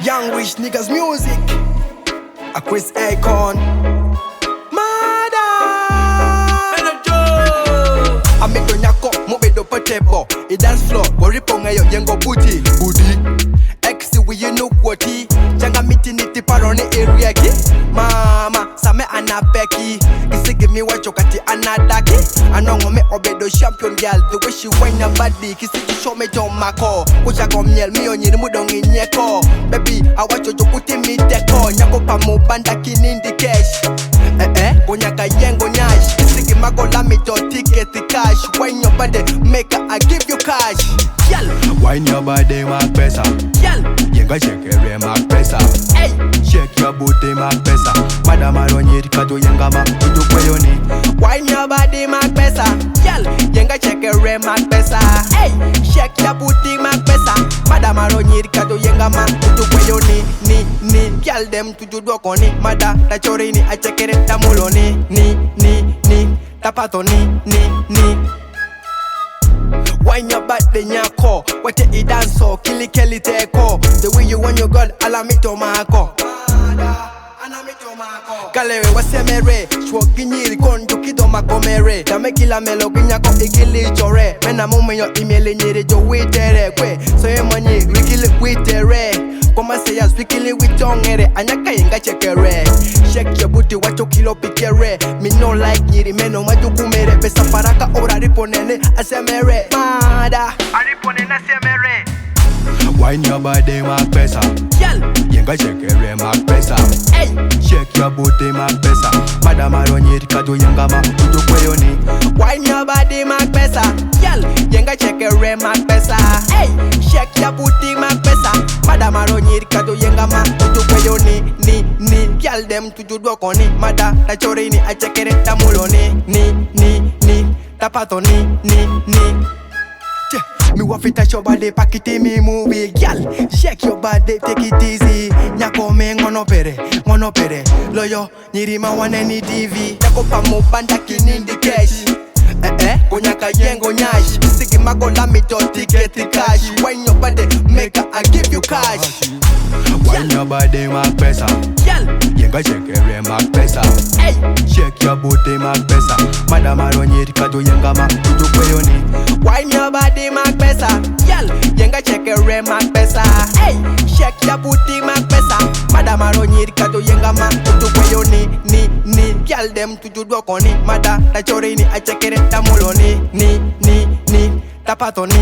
Young rich niggas music. A Chris Akon. Mada. I make the nyako, move do potebo. It dance floor, go riponga yo yengo booty. X we you know quoti. Janga miti niti parone area ki. Mama, same anapeki. Kisi give me what chokati anadaki. Anongo me obedo champion girl. The way she whine her body. Kisi show me John Mako. Kucha komnyel mi onyi mudongi nyeko. Baby, I want you to put in me deko. Nyako pa mo banda kinindi cash. Onyaka yengo nyash. Kisi give mago la me to ticket the cash. Whine your body, make her, I give you cash. Yal, Wine your body, Mark Pesa. yal, Yenga shake every Mark Pesa. hey. Shake your booty, Mark Pesa. Madam Aronyiri kato yenga ma uju kweyoni. Wine your body, Mark Pesa. Yal, yenga check a ray, Mark Pesa. Hey, shake your booty, Mark Pesa. Madam Aronyiri kato yenga ma uju kweyoni. Ni, gyal dem tuju dwokoni. Mada, tachorini, achekere tamuloni. Ni, tapato ni. Wine your body, nyako. What you dance so, killy kelly teko. The way you want your God, allow me to mako. Kalewe wasemere, shwoginyiri konjo kido makomere. Dame kila melo ginyako igili chore. Mena mume yo imele nyere jo witere kwe. So ye monyi wikili witere. Koma sayas wikili witongere. Anyaka yenga chekere. Shake your booty wacho kilo pikere. Me no like nyiri meno majukumere. Pesa paraka ora riponene asemere. Mada ariponene asemere. Wine your body, Mark Pesa. Yal, Yenga shake every Mark Pesa. hey. Shake your booty, Mark Pesa. Madam Aronyiri kato yenga ma uju kweyoni. Wine your body, Mark Pesa. Yal, yenga check a ray, Mark Pesa. Hey, shake your booty, Mark Pesa. Madam Aronyiri kato yenga ma uju kweyoni. Ni, gyal dem tuju dwokoni. Mada, tachorini, achekere tamuloni. Ni, tapato ni. Me wafita your body, pack it in me movie. Gyal, shake your body, take it easy. Nyako me ngono pere. Loyo, nyirima waneni TV. Nyako pa mo banda kinindi cash. Onyaka yengo nyash. Sigi mago la me to ticket the cash. Wine your body, make her, I give you cash. Wine your body, Mark Pesa. Yal, Yenga shake every Mark Pesa. hey. Shake your booty, Mark Pesa. Madam Aronyiri kato yenga ma uju kweyoni. Wine your body, Mark Pesa. Yal, yenga check a ray, Mark Pesa. Hey, shake your booty, Mark Pesa. Madam Aronyiri kato yenga ma uju kweyoni. Ni, gyal dem tuju dwokoni. Mada, tachorini, achekere tamuloni. Ni, tapato ni.